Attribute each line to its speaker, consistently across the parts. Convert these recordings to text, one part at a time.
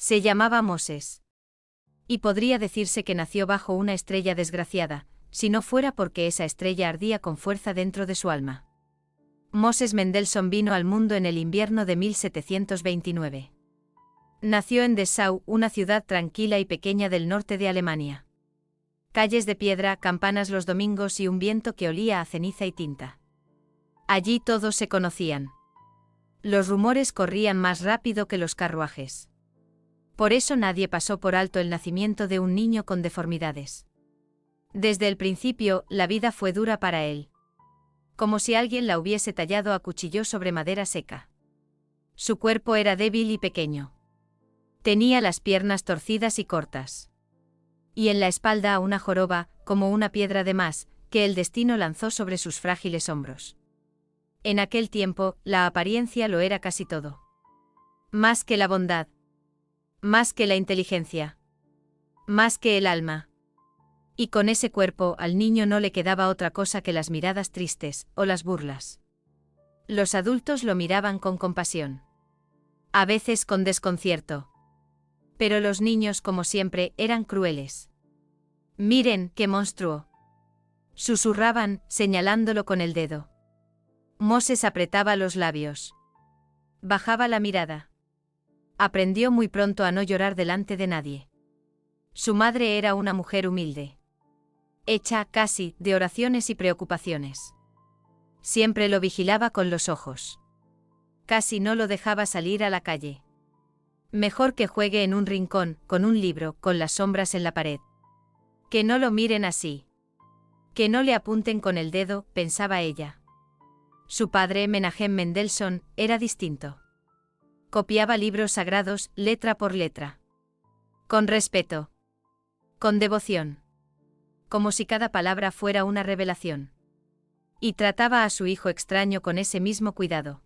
Speaker 1: Se llamaba Moses. Y podría decirse que nació bajo una estrella desgraciada, si no fuera porque esa estrella ardía con fuerza dentro de su alma. Moses Mendelssohn vino al mundo en el invierno de 1729. Nació en Dessau, una ciudad tranquila y pequeña del norte de Alemania. Calles de piedra, campanas los domingos y un viento que olía a ceniza y tinta. Allí todos se conocían. Los rumores corrían más rápido que los carruajes. Por eso nadie pasó por alto el nacimiento de un niño con deformidades. Desde el principio, la vida fue dura para él. Como si alguien la hubiese tallado a cuchillo sobre madera seca. Su cuerpo era débil y pequeño. Tenía las piernas torcidas y cortas. Y en la espalda una joroba, como una piedra de más, que el destino lanzó sobre sus frágiles hombros. En aquel tiempo, la apariencia lo era casi todo. Más que la bondad. Más que la inteligencia. Más que el alma. Y con ese cuerpo al niño no le quedaba otra cosa que las miradas tristes, o las burlas. Los adultos lo miraban con compasión. A veces con desconcierto. Pero los niños, como siempre, eran crueles. «Miren, qué monstruo», susurraban, señalándolo con el dedo. Moses apretaba los labios. Bajaba la mirada. Aprendió muy pronto a no llorar delante de nadie. Su madre era una mujer humilde. Hecha, casi, de oraciones y preocupaciones. Siempre lo vigilaba con los ojos. Casi no lo dejaba salir a la calle. Mejor que juegue en un rincón, con un libro, con las sombras en la pared. Que no lo miren así. Que no le apunten con el dedo, pensaba ella. Su padre, Menachem Mendelssohn, era distinto. Copiaba libros sagrados, letra por letra. Con respeto. Con devoción. Como si cada palabra fuera una revelación. Y trataba a su hijo extraño con ese mismo cuidado.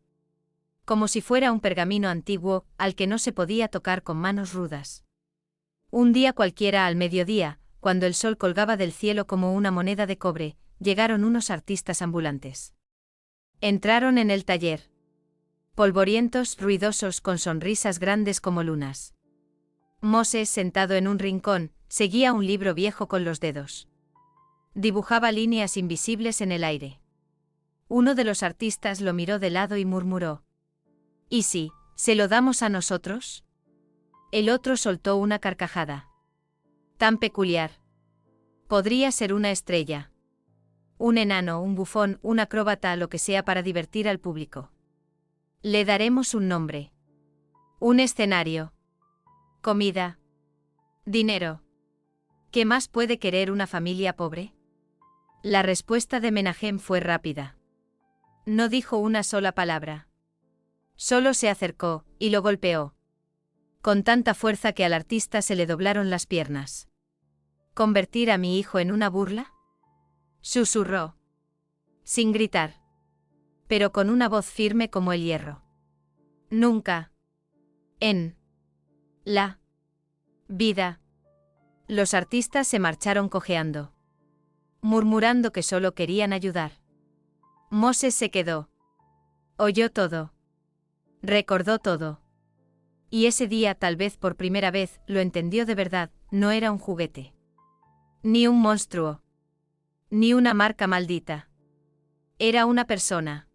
Speaker 1: Como si fuera un pergamino antiguo, al que no se podía tocar con manos rudas. Un día cualquiera al mediodía, cuando el sol colgaba del cielo como una moneda de cobre, llegaron unos artistas ambulantes. Entraron en el taller. Polvorientos, ruidosos, con sonrisas grandes como lunas. Moses, sentado en un rincón, seguía un libro viejo con los dedos. Dibujaba líneas invisibles en el aire. Uno de los artistas lo miró de lado y murmuró: «¿Y si se lo damos a nosotros?». El otro soltó una carcajada. Tan peculiar. Podría ser una estrella. Un enano, un bufón, un acróbata, lo que sea para divertir al público. Le daremos un nombre. Un escenario. Comida. Dinero. ¿Qué más puede querer una familia pobre? La respuesta de Menachem fue rápida. No dijo una sola palabra. Solo se acercó, y lo golpeó. Con tanta fuerza que al artista se le doblaron las piernas. ¿Convertir a mi hijo en una burla?, susurró. Sin gritar. Pero con una voz firme como el hierro. Nunca. En la vida. Los artistas se marcharon cojeando. Murmurando que solo querían ayudar. Moses se quedó. Oyó todo. Recordó todo. Y ese día, tal vez por primera vez, lo entendió de verdad, no era un juguete. Ni un monstruo. Ni una marca maldita. Era una persona.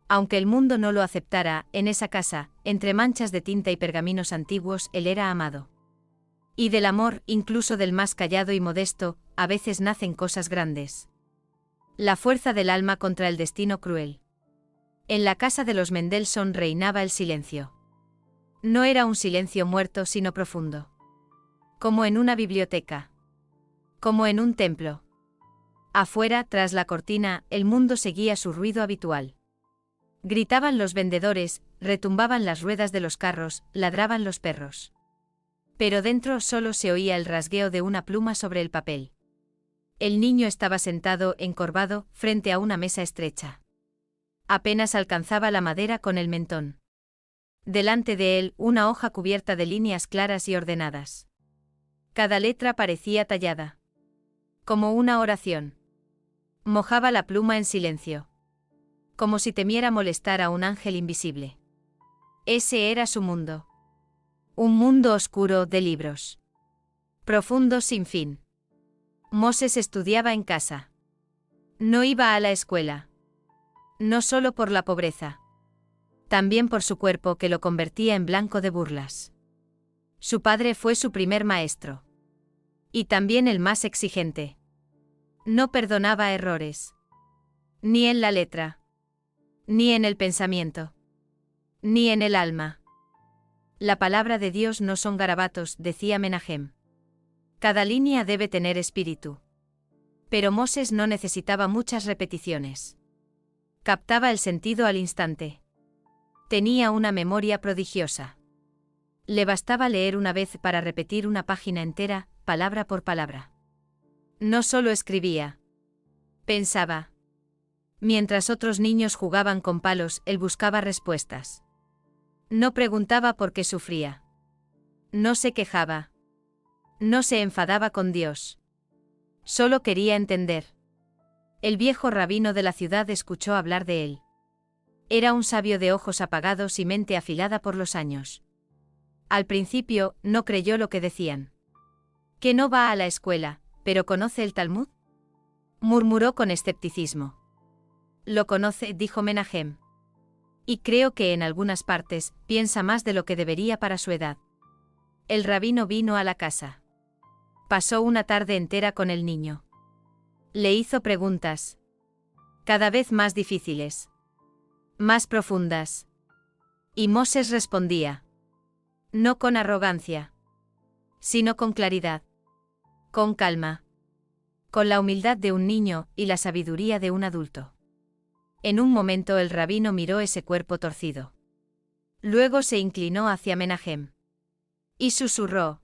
Speaker 1: Aunque el mundo no lo aceptara, en esa casa, entre manchas de tinta y pergaminos antiguos, él era amado. Y del amor, incluso del más callado y modesto, a veces nacen cosas grandes. La fuerza del alma contra el destino cruel. En la casa de los Mendelssohn reinaba el silencio. No era un silencio muerto, sino profundo. Como en una biblioteca. Como en un templo. Afuera, tras la cortina, el mundo seguía su ruido habitual. Gritaban los vendedores, retumbaban las ruedas de los carros, ladraban los perros. Pero dentro solo se oía el rasgueo de una pluma sobre el papel. El niño estaba sentado, encorvado, frente a una mesa estrecha. Apenas alcanzaba la madera con el mentón. Delante de él, una hoja cubierta de líneas claras y ordenadas. Cada letra parecía tallada. Como una oración. Mojaba la pluma en silencio. Como si temiera molestar a un ángel invisible. Ese era su mundo. Un mundo oscuro de libros. Profundo sin fin. Moses estudiaba en casa. No iba a la escuela. No solo por la pobreza. También por su cuerpo que lo convertía en blanco de burlas. Su padre fue su primer maestro. Y también el más exigente. No perdonaba errores. Ni en la letra. Ni en el pensamiento. Ni en el alma. La palabra de Dios no son garabatos, decía Menahem. Cada línea debe tener espíritu. Pero Moses no necesitaba muchas repeticiones. Captaba el sentido al instante. Tenía una memoria prodigiosa. Le bastaba leer una vez para repetir una página entera, palabra por palabra. No solo escribía. Pensaba. Mientras otros niños jugaban con palos, él buscaba respuestas. No preguntaba por qué sufría. No se quejaba. No se enfadaba con Dios. Solo quería entender. El viejo rabino de la ciudad escuchó hablar de él. Era un sabio de ojos apagados y mente afilada por los años. Al principio, no creyó lo que decían. Que no va a la escuela, pero conoce el Talmud. Murmuró con escepticismo. Lo conoce, dijo Menahem. Y creo que en algunas partes, piensa más de lo que debería para su edad. El rabino vino a la casa. Pasó una tarde entera con el niño. Le hizo preguntas. Cada vez más difíciles. Más profundas. Y Moses respondía. No con arrogancia. Sino con claridad. Con calma. Con la humildad de un niño y la sabiduría de un adulto. En un momento el rabino miró ese cuerpo torcido. Luego se inclinó hacia Menahem. Y susurró.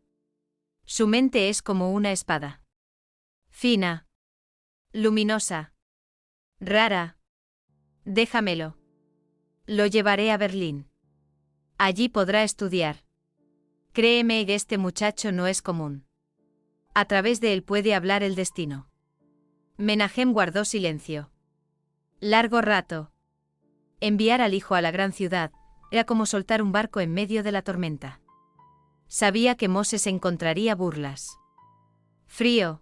Speaker 1: Su mente es como una espada. Fina. Luminosa. Rara. Déjamelo. Lo llevaré a Berlín. Allí podrá estudiar. Créeme que este muchacho no es común. A través de él puede hablar el destino. Menahem guardó silencio. Largo rato. Enviar al hijo a la gran ciudad era como soltar un barco en medio de la tormenta. Sabía que Moses encontraría burlas. Frío.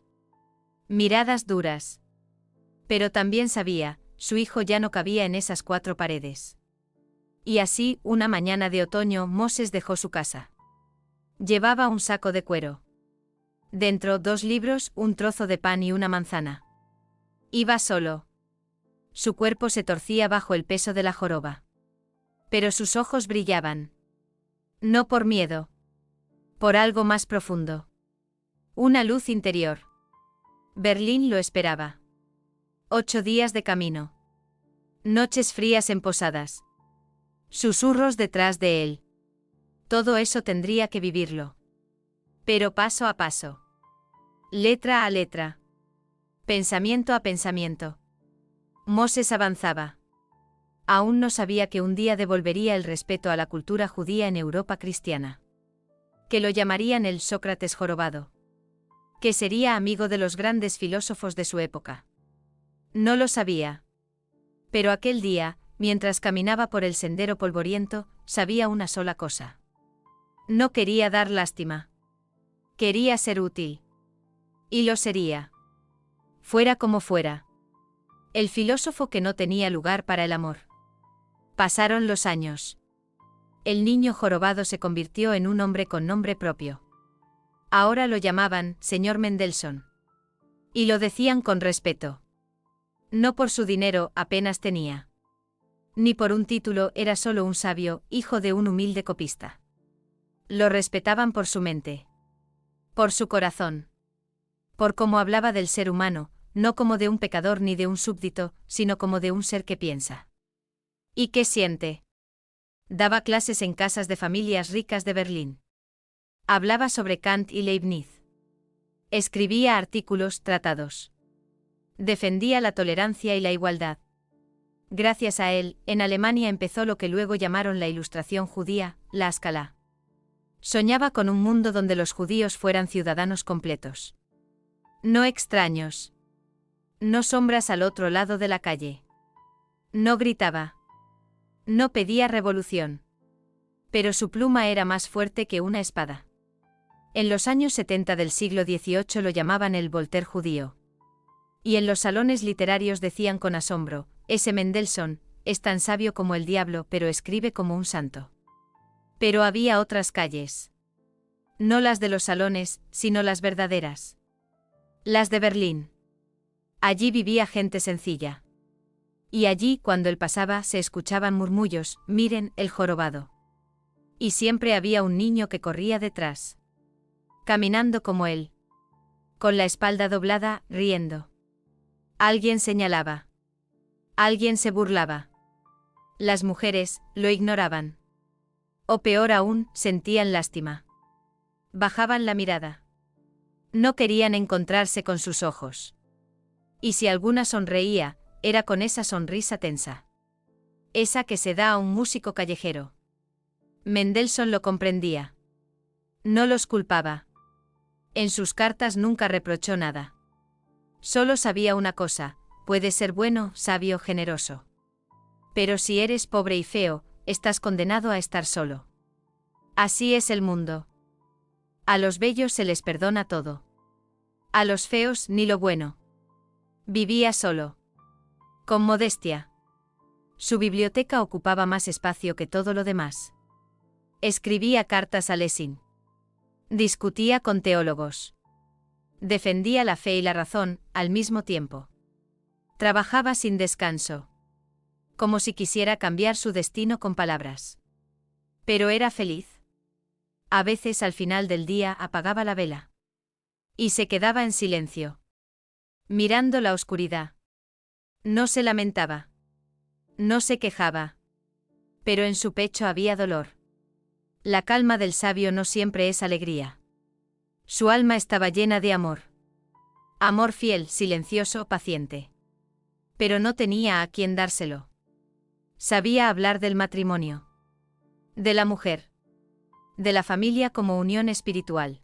Speaker 1: Miradas duras. Pero también sabía, su hijo ya no cabía en esas 4 paredes. Y así, una mañana de otoño, Moses dejó su casa. Llevaba un saco de cuero. Dentro 2 libros, un trozo de pan y una manzana. Iba solo. Su cuerpo se torcía bajo el peso de la joroba. Pero sus ojos brillaban. No por miedo. Por algo más profundo. Una luz interior. Berlín lo esperaba. 8 días de camino. Noches frías en posadas. Susurros detrás de él. Todo eso tendría que vivirlo. Pero paso a paso. Letra a letra. Pensamiento a pensamiento. Moses avanzaba. Aún no sabía que un día devolvería el respeto a la cultura judía en Europa cristiana. Que lo llamarían el Sócrates jorobado. Que sería amigo de los grandes filósofos de su época. No lo sabía. Pero aquel día, mientras caminaba por el sendero polvoriento, sabía una sola cosa. No quería dar lástima. Quería ser útil. Y lo sería. Fuera como fuera. El filósofo que no tenía lugar para el amor. Pasaron los años. El niño jorobado se convirtió en un hombre con nombre propio. Ahora lo llamaban señor Mendelssohn. Y lo decían con respeto. No por su dinero, apenas tenía. Ni por un título, era solo un sabio, hijo de un humilde copista. Lo respetaban por su mente. Por su corazón. Por cómo hablaba del ser humano, no como de un pecador ni de un súbdito, sino como de un ser que piensa. ¿Y qué siente? Daba clases en casas de familias ricas de Berlín. Hablaba sobre Kant y Leibniz. Escribía artículos, tratados. Defendía la tolerancia y la igualdad. Gracias a él, en Alemania empezó lo que luego llamaron la Ilustración judía, la Haskalah. Soñaba con un mundo donde los judíos fueran ciudadanos completos. No extraños. No sombras al otro lado de la calle. No gritaba. No pedía revolución. Pero su pluma era más fuerte que una espada. En los años 70 del siglo XVIII lo llamaban el Voltaire judío. Y en los salones literarios decían con asombro, ese Mendelssohn, es tan sabio como el diablo, pero escribe como un santo. Pero había otras calles. No las de los salones, sino las verdaderas. Las de Berlín. Allí vivía gente sencilla. Y allí, cuando él pasaba, se escuchaban murmullos, miren, el jorobado. Y siempre había un niño que corría detrás. Caminando como él. Con la espalda doblada, riendo. Alguien señalaba. Alguien se burlaba. Las mujeres, lo ignoraban. O peor aún, sentían lástima. Bajaban la mirada. No querían encontrarse con sus ojos. Y si alguna sonreía, era con esa sonrisa tensa. Esa que se da a un músico callejero. Mendelssohn lo comprendía. No los culpaba. En sus cartas nunca reprochó nada. Solo sabía una cosa, puedes ser bueno, sabio, generoso. Pero si eres pobre y feo, estás condenado a estar solo. Así es el mundo. A los bellos se les perdona todo. A los feos ni lo bueno. Vivía solo. Con modestia. Su biblioteca ocupaba más espacio que todo lo demás. Escribía cartas a Lessing. Discutía con teólogos. Defendía la fe y la razón, al mismo tiempo. Trabajaba sin descanso. Como si quisiera cambiar su destino con palabras. Pero era feliz. A veces al final del día apagaba la vela. Y se quedaba en silencio. Mirando la oscuridad. No se lamentaba. No se quejaba. Pero en su pecho había dolor. La calma del sabio no siempre es alegría. Su alma estaba llena de amor. Amor fiel, silencioso, paciente. Pero no tenía a quién dárselo. Sabía hablar del matrimonio. De la mujer. De la familia como unión espiritual.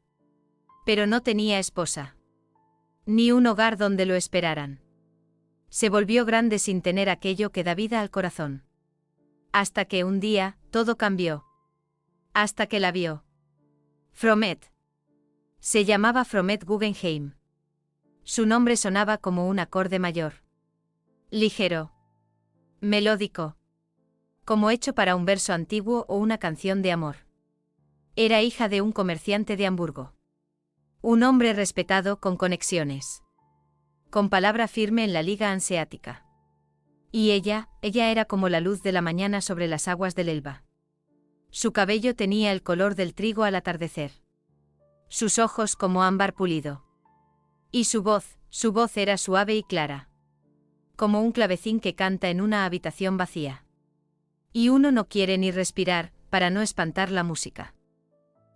Speaker 1: Pero no tenía esposa. Ni un hogar donde lo esperaran. Se volvió grande sin tener aquello que da vida al corazón. Hasta que un día, todo cambió. Hasta que la vio. Fromet. Se llamaba Fromet Guggenheim. Su nombre sonaba como un acorde mayor. Ligero. Melódico. Como hecho para un verso antiguo o una canción de amor. Era hija de un comerciante de Hamburgo. Un hombre respetado con conexiones. Con palabra firme en la liga hanseática. Y ella era como la luz de la mañana sobre las aguas del Elba. Su cabello tenía el color del trigo al atardecer. Sus ojos como ámbar pulido. Y su voz era suave y clara. Como un clavecín que canta en una habitación vacía. Y uno no quiere ni respirar, para no espantar la música.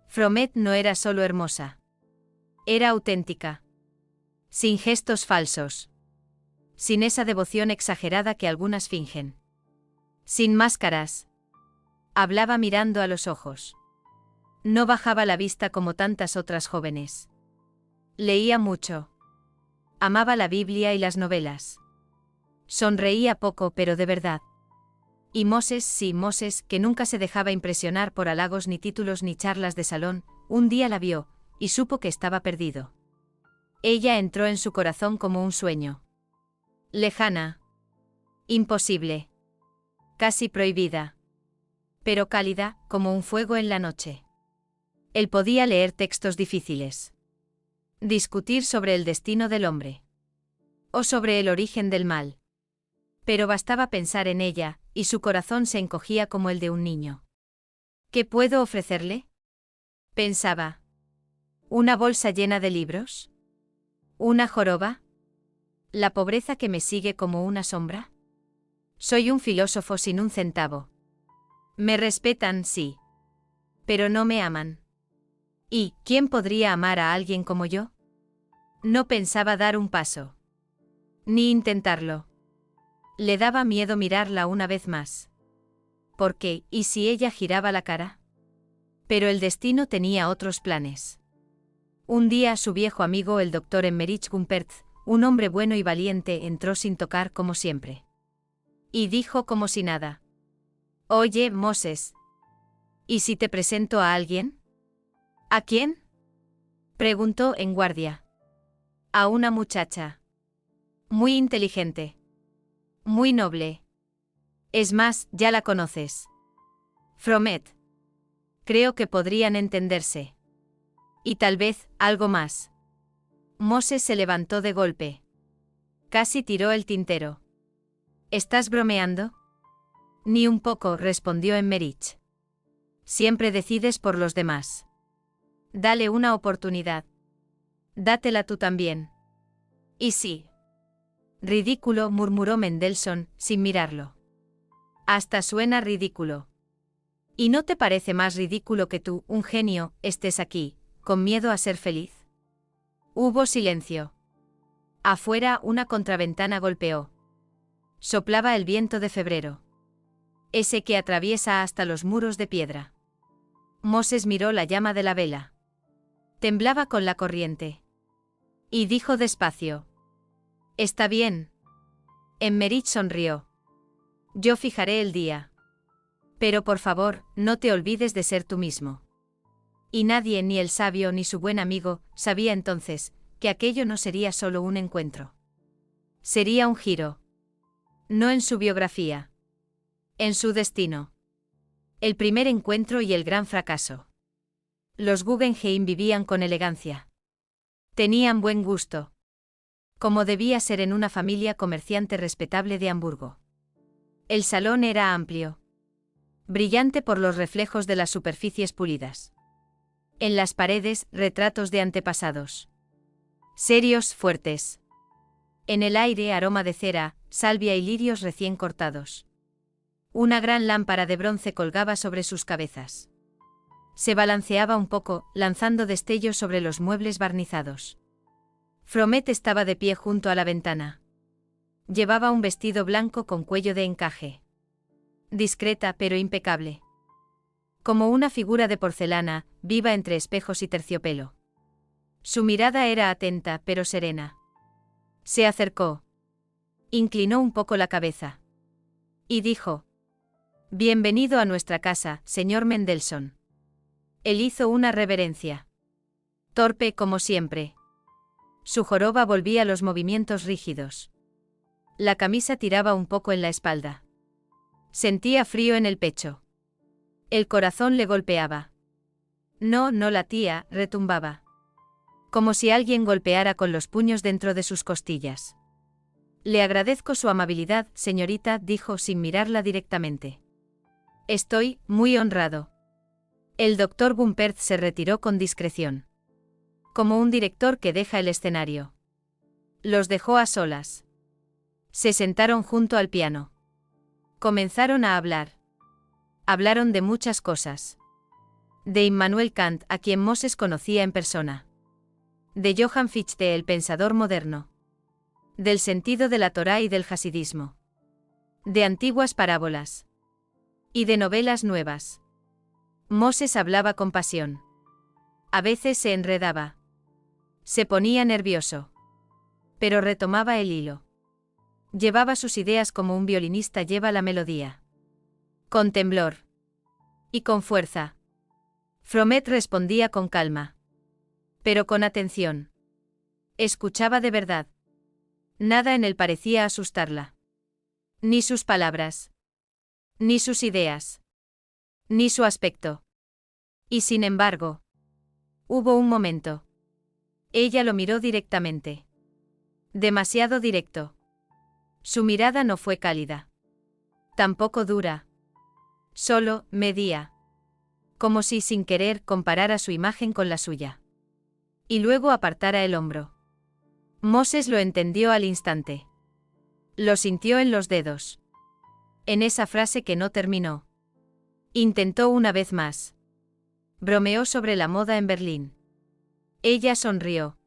Speaker 1: Fromet no era solo hermosa. Era auténtica. Sin gestos falsos. Sin esa devoción exagerada que algunas fingen. Sin máscaras. Hablaba mirando a los ojos. No bajaba la vista como tantas otras jóvenes. Leía mucho. Amaba la Biblia y las novelas. Sonreía poco pero de verdad. Y Moses, que nunca se dejaba impresionar por halagos ni títulos ni charlas de salón, un día la vio, y supo que estaba perdido. Ella entró en su corazón como un sueño. Lejana. Imposible. Casi prohibida. Pero cálida, como un fuego en la noche. Él podía leer textos difíciles. Discutir sobre el destino del hombre. O sobre el origen del mal. Pero bastaba pensar en ella, y su corazón se encogía como el de un niño. ¿Qué puedo ofrecerle? Pensaba. ¿Una bolsa llena de libros? ¿Una joroba? ¿La pobreza que me sigue como una sombra? Soy un filósofo sin un centavo. Me respetan, sí. Pero no me aman. ¿Y quién podría amar a alguien como yo? No pensaba dar un paso. Ni intentarlo. Le daba miedo mirarla una vez más. ¿Por qué? ¿Y si ella giraba la cara? Pero el destino tenía otros planes. Un día su viejo amigo el doctor Emmerich Gumperz, un hombre bueno y valiente, entró sin tocar como siempre. Y dijo como si nada. Oye, Moses. ¿Y si te presento a alguien? ¿A quién? Preguntó en guardia. A una muchacha. Muy inteligente. Muy noble. Es más, ya la conoces. Fromet. Creo que podrían entenderse. Y tal vez, algo más. Moses se levantó de golpe. Casi tiró el tintero. ¿Estás bromeando? Ni un poco, respondió Emmerich. Siempre decides por los demás. Dale una oportunidad. Dátela tú también. ¿Y sí? Ridículo, murmuró Mendelssohn, sin mirarlo. Hasta suena ridículo. ¿Y no te parece más ridículo que tú, un genio, estés aquí, con miedo a ser feliz? Hubo silencio. Afuera una contraventana golpeó. Soplaba el viento de febrero. Ese que atraviesa hasta los muros de piedra. Moses miró la llama de la vela. Temblaba con la corriente. Y dijo despacio. Está bien. Emmerich sonrió. Yo fijaré el día. Pero por favor, no te olvides de ser tú mismo. Y nadie, ni el sabio ni su buen amigo, sabía entonces, que aquello no sería solo un encuentro. Sería un giro. No en su biografía. En su destino. El primer encuentro y el gran fracaso. Los Guggenheim vivían con elegancia. Tenían buen gusto. Como debía ser en una familia comerciante respetable de Hamburgo. El salón era amplio. Brillante por los reflejos de las superficies pulidas. En las paredes, retratos de antepasados. Serios, fuertes. En el aire, aroma de cera, salvia y lirios recién cortados. Una gran lámpara de bronce colgaba sobre sus cabezas. Se balanceaba un poco, lanzando destellos sobre los muebles barnizados. Fromet estaba de pie junto a la ventana. Llevaba un vestido blanco con cuello de encaje. Discreta pero impecable. Como una figura de porcelana, viva entre espejos y terciopelo. Su mirada era atenta pero serena. Se acercó. Inclinó un poco la cabeza. Y dijo: Bienvenido a nuestra casa, señor Mendelssohn. Él hizo una reverencia. Torpe como siempre. Su joroba volvía los movimientos rígidos. La camisa tiraba un poco en la espalda. Sentía frío en el pecho. El corazón le golpeaba. No latía, retumbaba. Como si alguien golpeara con los puños dentro de sus costillas. Le agradezco su amabilidad, señorita, dijo sin mirarla directamente. Estoy muy honrado. El doctor Gumpert se retiró con discreción. Como un director que deja el escenario. Los dejó a solas. Se sentaron junto al piano. Comenzaron a hablar. Hablaron de muchas cosas. De Immanuel Kant, a quien Moses conocía en persona. De Johann Fichte, el pensador moderno. Del sentido de la Torá y del hasidismo. De antiguas parábolas. Y de novelas nuevas. Moses hablaba con pasión. A veces se enredaba. Se ponía nervioso. Pero retomaba el hilo. Llevaba sus ideas como un violinista lleva la melodía. Con temblor. Y con fuerza. Fromet respondía con calma. Pero con atención. Escuchaba de verdad. Nada en él parecía asustarla. Ni sus palabras. Ni sus ideas. Ni su aspecto. Y sin embargo. Hubo un momento. Ella lo miró directamente. Demasiado directo. Su mirada no fue cálida. Tampoco dura. Solo, medía. Como si sin querer comparara su imagen con la suya. Y luego apartara el hombro. Moses lo entendió al instante. Lo sintió en los dedos. En esa frase que no terminó. Intentó una vez más. Bromeó sobre la moda en Berlín. Ella sonrió.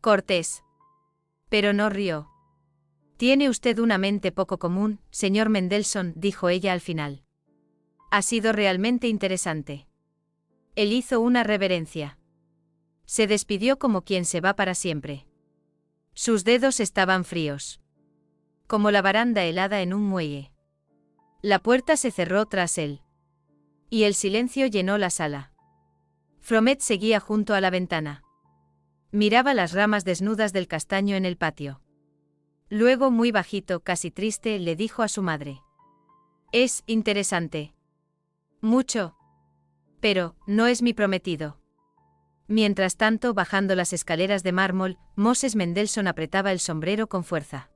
Speaker 1: Cortés. Pero no rió. Tiene usted una mente poco común, señor Mendelssohn, dijo ella al final. Ha sido realmente interesante. Él hizo una reverencia. Se despidió como quien se va para siempre. Sus dedos estaban fríos. Como la baranda helada en un muelle. La puerta se cerró tras él. Y el silencio llenó la sala. Fromet seguía junto a la ventana. Miraba las ramas desnudas del castaño en el patio. Luego, muy bajito, casi triste, le dijo a su madre: «Es interesante. Mucho. Pero, no es mi prometido». Mientras tanto, bajando las escaleras de mármol, Moses Mendelssohn apretaba el sombrero con fuerza.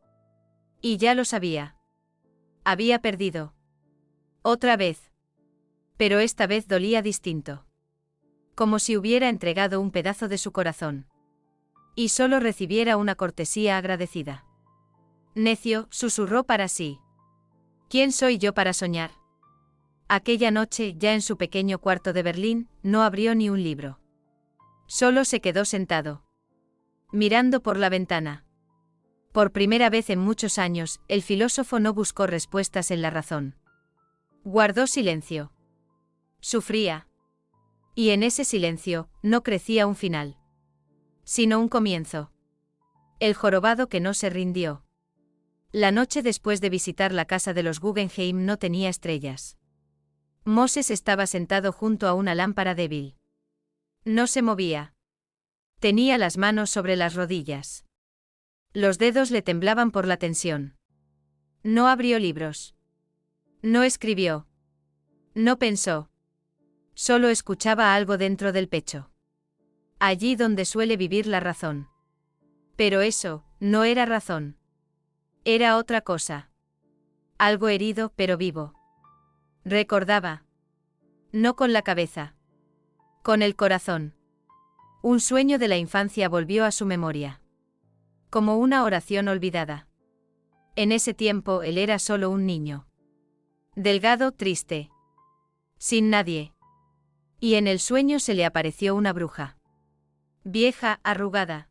Speaker 1: Y ya lo sabía. Había perdido. Otra vez. Pero esta vez dolía distinto. Como si hubiera entregado un pedazo de su corazón. Y solo recibiera una cortesía agradecida. «Necio», susurró para sí. «¿Quién soy yo para soñar?». Aquella noche, ya en su pequeño cuarto de Berlín, no abrió ni un libro. Solo se quedó sentado, mirando por la ventana. Por primera vez en muchos años, el filósofo no buscó respuestas en la razón. Guardó silencio. Sufría. Y en ese silencio, no crecía un final, sino un comienzo. El jorobado que no se rindió. La noche después de visitar la casa de los Guggenheim no tenía estrellas. Moses estaba sentado junto a una lámpara débil. No se movía. Tenía las manos sobre las rodillas. Los dedos le temblaban por la tensión. No abrió libros. No escribió. No pensó. Solo escuchaba algo dentro del pecho. Allí donde suele vivir la razón. Pero eso, no era razón. Era otra cosa. Algo herido, pero vivo. Recordaba. No con la cabeza. Con el corazón. Un sueño de la infancia volvió a su memoria. Como una oración olvidada. En ese tiempo él era solo un niño. Delgado, triste. Sin nadie. Y en el sueño se le apareció una bruja. Vieja, arrugada.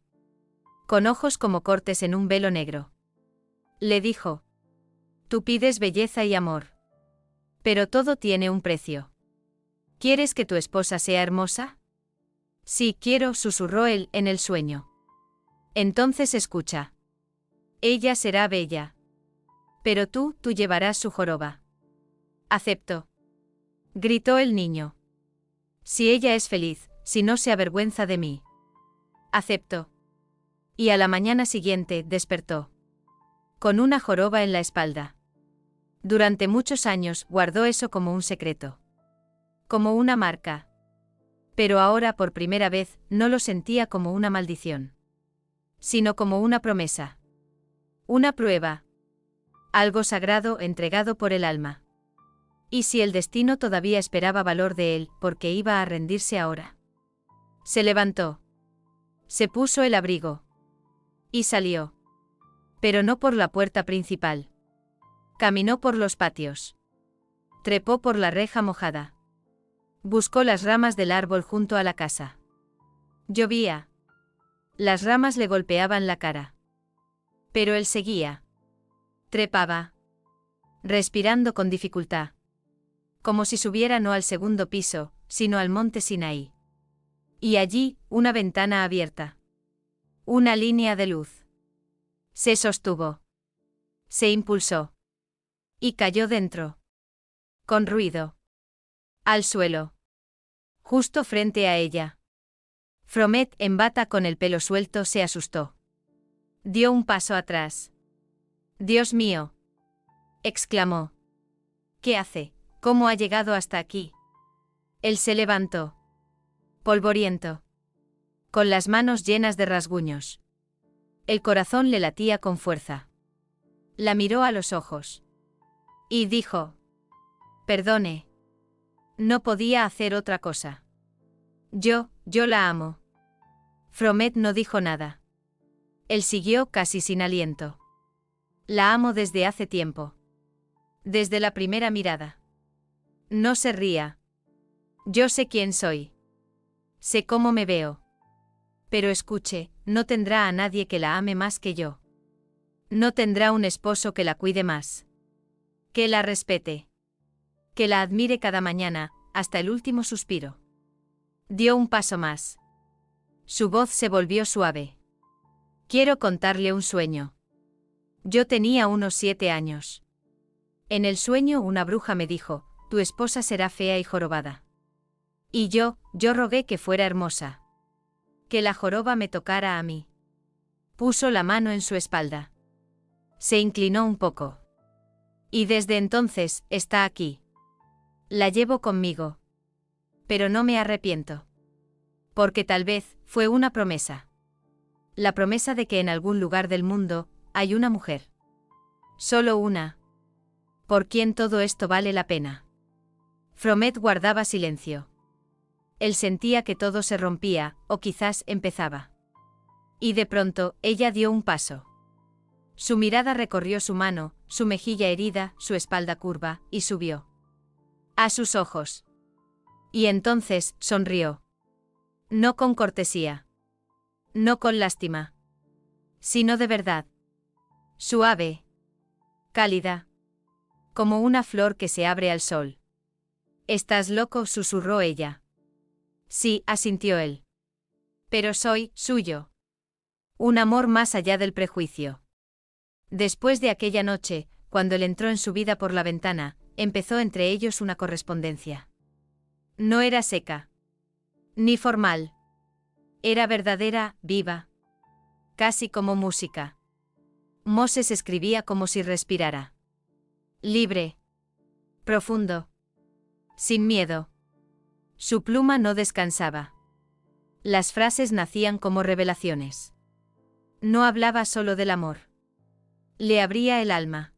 Speaker 1: Con ojos como cortes en un velo negro. Le dijo: «Tú pides belleza y amor. Pero todo tiene un precio. ¿Quieres que tu esposa sea hermosa?». «Sí, quiero», susurró él en el sueño. «Entonces escucha. Ella será bella. Pero tú llevarás su joroba». «Acepto», gritó el niño. «Si ella es feliz, si no se avergüenza de mí». «Acepto». Y a la mañana siguiente despertó. Con una joroba en la espalda. Durante muchos años guardó eso como un secreto. Como una marca. Pero ahora por primera vez no lo sentía como una maldición. Sino como una promesa. Una prueba. Algo sagrado entregado por el alma. Y si el destino todavía esperaba valor de él, ¿por qué iba a rendirse ahora? Se levantó. Se puso el abrigo. Y salió. Pero no por la puerta principal. Caminó por los patios. Trepó por la reja mojada. Buscó las ramas del árbol junto a la casa. Llovía. Las ramas le golpeaban la cara. Pero él seguía. Trepaba. Respirando con dificultad. Como si subiera no al segundo piso, sino al monte Sinaí. Y allí, una ventana abierta. Una línea de luz. Se sostuvo. Se impulsó. Y cayó dentro. Con ruido. Al suelo. Justo frente a ella. Fromet, en bata con el pelo suelto, se asustó. Dio un paso atrás. «Dios mío», exclamó. «¿Qué hace? ¿Cómo ha llegado hasta aquí?». Él se levantó. Polvoriento. Con las manos llenas de rasguños. El corazón le latía con fuerza. La miró a los ojos. Y dijo: «Perdone. No podía hacer otra cosa. Yo la amo». Fromet no dijo nada. Él siguió casi sin aliento. «La amo desde hace tiempo. Desde la primera mirada». «No se ría. Yo sé quién soy. Sé cómo me veo. Pero escuche, no tendrá a nadie que la ame más que yo. No tendrá un esposo que la cuide más. Que la respete. Que la admire cada mañana, hasta el último suspiro». Dio un paso más. Su voz se volvió suave. «Quiero contarle un sueño. Yo tenía unos 7 años. En el sueño una bruja me dijo: tu esposa será fea y jorobada. Y yo rogué que fuera hermosa. Que la joroba me tocara a mí. Puso la mano en su espalda. Se inclinó un poco. Y desde entonces, está aquí. La llevo conmigo. Pero no me arrepiento. Porque tal vez, fue una promesa. La promesa de que en algún lugar del mundo, hay una mujer. Solo una. ¿Por quién todo esto vale la pena? Fromet guardaba silencio. Él sentía que todo se rompía, o quizás empezaba. Y de pronto, ella dio un paso. Su mirada recorrió su mano, su mejilla herida, su espalda curva, y subió a sus ojos. Y entonces, sonrió. No con cortesía. No con lástima. Sino de verdad. Suave. Cálida. Como una flor que se abre al sol. ¿Estás loco?, susurró ella. Sí, asintió él. Pero soy suyo. Un amor más allá del prejuicio. Después de aquella noche, cuando él entró en su vida por la ventana, empezó entre ellos una correspondencia. No era seca. Ni formal. Era verdadera, viva. Casi como música. Moses escribía como si respirara. Libre. Profundo. Sin miedo. Su pluma no descansaba. Las frases nacían como revelaciones. No hablaba solo del amor. Le abría el alma.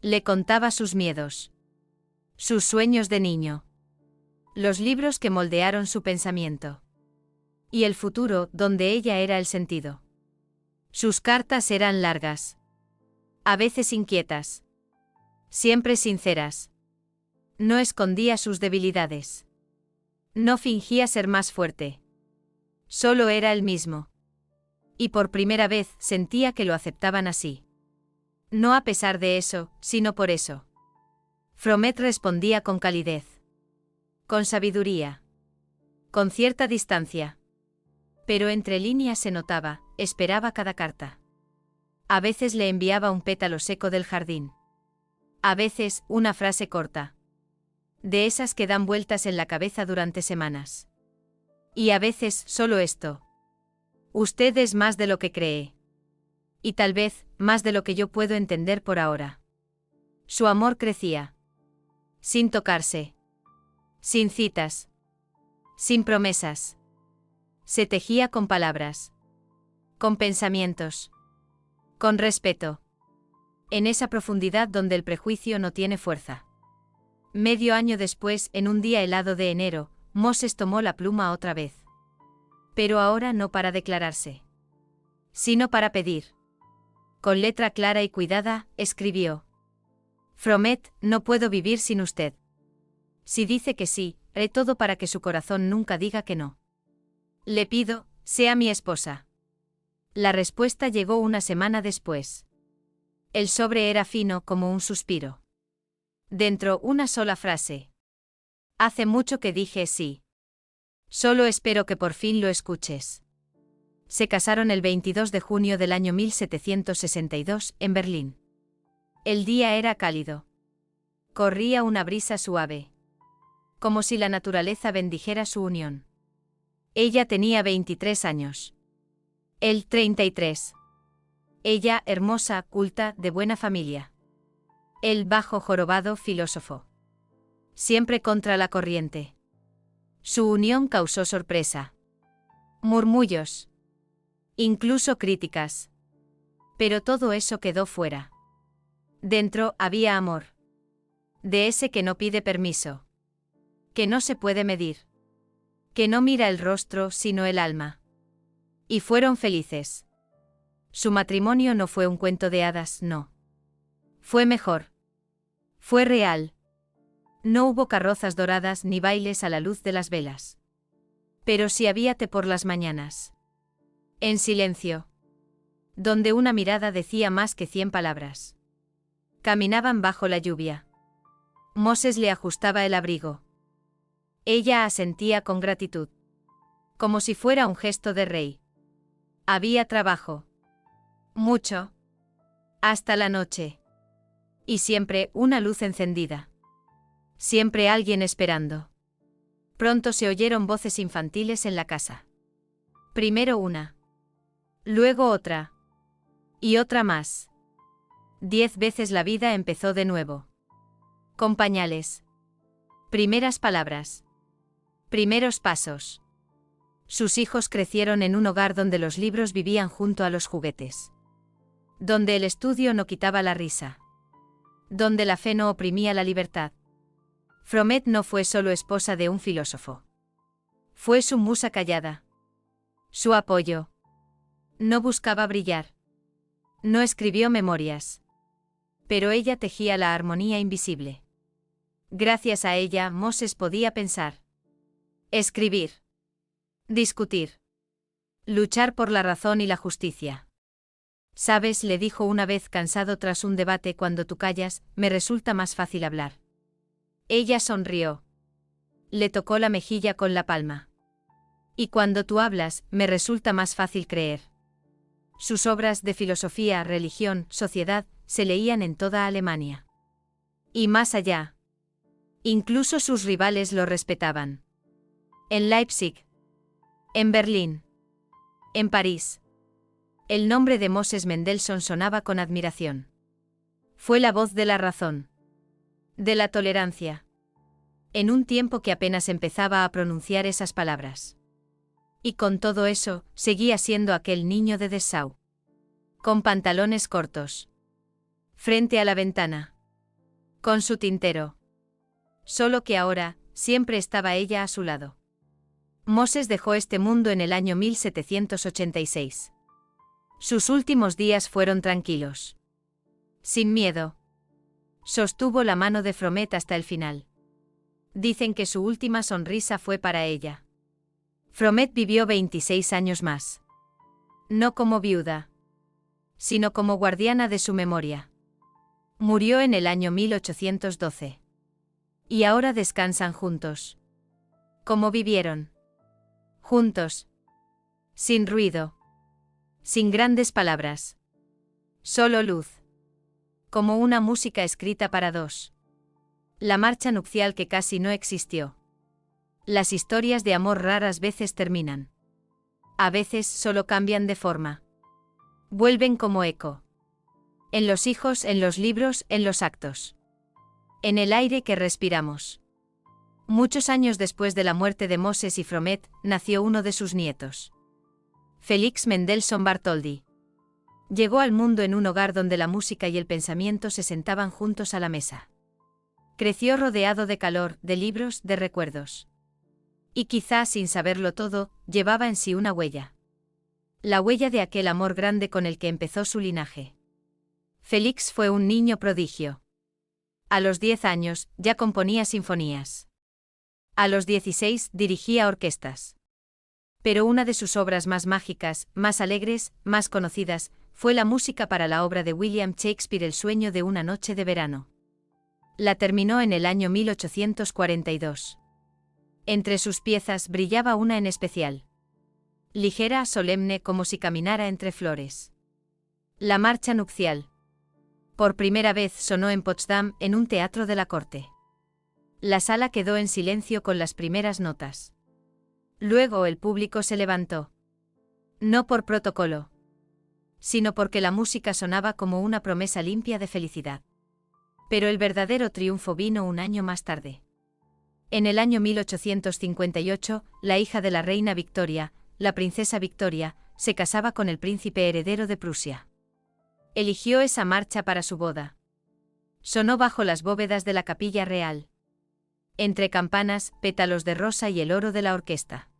Speaker 1: Le contaba sus miedos. Sus sueños de niño. Los libros que moldearon su pensamiento. Y el futuro, donde ella era el sentido. Sus cartas eran largas. A veces inquietas. Siempre sinceras. No escondía sus debilidades. No fingía ser más fuerte. Solo era el mismo. Y por primera vez sentía que lo aceptaban así. No a pesar de eso, sino por eso. Fromet respondía con calidez. Con sabiduría. Con cierta distancia. Pero entre líneas se notaba, esperaba cada carta. A veces le enviaba un pétalo seco del jardín. A veces, una frase corta. De esas que dan vueltas en la cabeza durante semanas. Y a veces, solo esto. Usted es más de lo que cree. Y tal vez, más de lo que yo puedo entender por ahora. Su amor crecía. Sin tocarse. Sin citas. Sin promesas. Se tejía con palabras. Con pensamientos. Con respeto. En esa profundidad donde el prejuicio no tiene fuerza. Medio año después, en un día helado de enero, Moses tomó la pluma otra vez. Pero ahora no para declararse. Sino para pedir. Con letra clara y cuidada, escribió. Fromet, no puedo vivir sin usted. Si dice que sí, haré todo para que su corazón nunca diga que no. Le pido, sea mi esposa. La respuesta llegó una semana después. El sobre era fino como un suspiro. Dentro, una sola frase. Hace mucho que dije sí. Solo espero que por fin lo escuches. Se casaron el 22 de junio del año 1762, en Berlín. El día era cálido. Corría una brisa suave. Como si la naturaleza bendijera su unión. Ella tenía 23 años. Él 33. Ella, hermosa, culta, de buena familia. Él bajo, jorobado, filósofo. Siempre contra la corriente. Su unión causó sorpresa. Murmullos. Incluso críticas. Pero todo eso quedó fuera. Dentro había amor. De ese que no pide permiso. Que no se puede medir. Que no mira el rostro sino el alma. Y fueron felices. Su matrimonio no fue un cuento de hadas, no. Fue mejor. Fue real. No hubo carrozas doradas ni bailes a la luz de las velas. Pero sí había té por las mañanas. En silencio. Donde una mirada decía más que 100 palabras. Caminaban bajo la lluvia. Moses le ajustaba el abrigo. Ella asentía con gratitud. Como si fuera un gesto de rey. Había trabajo. Mucho. Hasta la noche. Y siempre una luz encendida. Siempre alguien esperando. Pronto se oyeron voces infantiles en la casa. Primero una. Luego otra. Y otra más. 10 veces la vida empezó de nuevo. Con pañales. Primeras palabras. Primeros pasos. Sus hijos crecieron en un hogar donde los libros vivían junto a los juguetes. Donde el estudio no quitaba la risa. Donde la fe no oprimía la libertad. Fromet no fue solo esposa de un filósofo. Fue su musa callada. Su apoyo. No buscaba brillar. No escribió memorias. Pero ella tejía la armonía invisible. Gracias a ella, Moses podía pensar. Escribir. Discutir. Luchar por la razón y la justicia. Sabes, le dijo una vez cansado tras un debate, cuando tú callas, me resulta más fácil hablar. Ella sonrió. Le tocó la mejilla con la palma. Y cuando tú hablas, me resulta más fácil creer. Sus obras de filosofía, religión, sociedad, se leían en toda Alemania. Y más allá. Incluso sus rivales lo respetaban. En Leipzig. En Berlín. En París. El nombre de Moses Mendelssohn sonaba con admiración. Fue la voz de la razón. De la tolerancia. En un tiempo que apenas empezaba a pronunciar esas palabras. Y con todo eso, seguía siendo aquel niño de Dessau. Con pantalones cortos. Frente a la ventana. Con su tintero. Solo que ahora, siempre estaba ella a su lado. Moses dejó este mundo en el año 1786. Sus últimos días fueron tranquilos. Sin miedo. Sostuvo la mano de Fromet hasta el final. Dicen que su última sonrisa fue para ella. Fromet vivió 26 años más. No como viuda, sino como guardiana de su memoria. Murió en el año 1812. Y ahora descansan juntos. ¿Cómo vivieron? Juntos. Sin ruido. Sin grandes palabras. Solo luz. Como una música escrita para dos. La marcha nupcial que casi no existió. Las historias de amor raras veces terminan. A veces solo cambian de forma. Vuelven como eco. En los hijos, en los libros, en los actos. En el aire que respiramos. Muchos años después de la muerte de Moses y Fromet, nació uno de sus nietos. Felix Mendelssohn Bartholdy. Llegó al mundo en un hogar donde la música y el pensamiento se sentaban juntos a la mesa. Creció rodeado de calor, de libros, de recuerdos. Y quizá sin saberlo todo, llevaba en sí una huella. La huella de aquel amor grande con el que empezó su linaje. Félix fue un niño prodigio. A los 10 años, ya componía sinfonías. A los 16, dirigía orquestas. Pero una de sus obras más mágicas, más alegres, más conocidas, fue la música para la obra de William Shakespeare El sueño de una noche de verano. La terminó en el año 1842. Entre sus piezas brillaba una en especial. Ligera, solemne, como si caminara entre flores. La marcha nupcial. Por primera vez sonó en Potsdam, en un teatro de la corte. La sala quedó en silencio con las primeras notas. Luego el público se levantó. No por protocolo, sino porque la música sonaba como una promesa limpia de felicidad. Pero el verdadero triunfo vino un año más tarde. En el año 1858, la hija de la reina Victoria, la princesa Victoria, se casaba con el príncipe heredero de Prusia. Eligió esa marcha para su boda. Sonó bajo las bóvedas de la capilla real. Entre campanas, pétalos de rosa y el oro de la orquesta.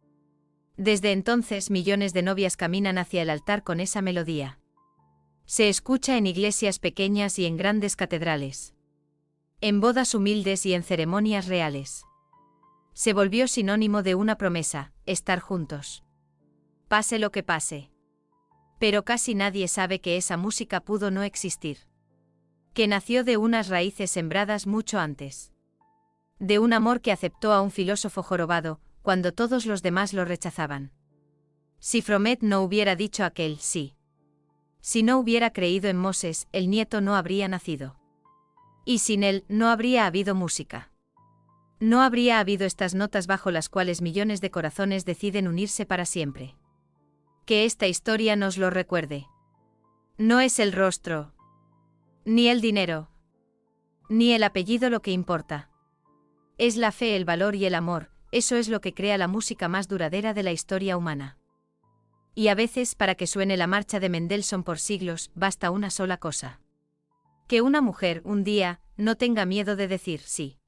Speaker 1: Desde entonces millones de novias caminan hacia el altar con esa melodía. Se escucha en iglesias pequeñas y en grandes catedrales. En bodas humildes y en ceremonias reales. Se volvió sinónimo de una promesa, estar juntos. Pase lo que pase. Pero casi nadie sabe que esa música pudo no existir. Que nació de unas raíces sembradas mucho antes. De un amor que aceptó a un filósofo jorobado, cuando todos los demás lo rechazaban. Si Fromet no hubiera dicho aquel sí. Si no hubiera creído en Moses, el nieto no habría nacido. Y sin él, no habría habido música. No habría habido estas notas bajo las cuales millones de corazones deciden unirse para siempre. Que esta historia nos lo recuerde. No es el rostro, ni el dinero, ni el apellido lo que importa. Es la fe, el valor y el amor, eso es lo que crea la música más duradera de la historia humana. Y a veces, para que suene la marcha de Mendelssohn por siglos, basta una sola cosa. Que una mujer, un día, no tenga miedo de decir sí.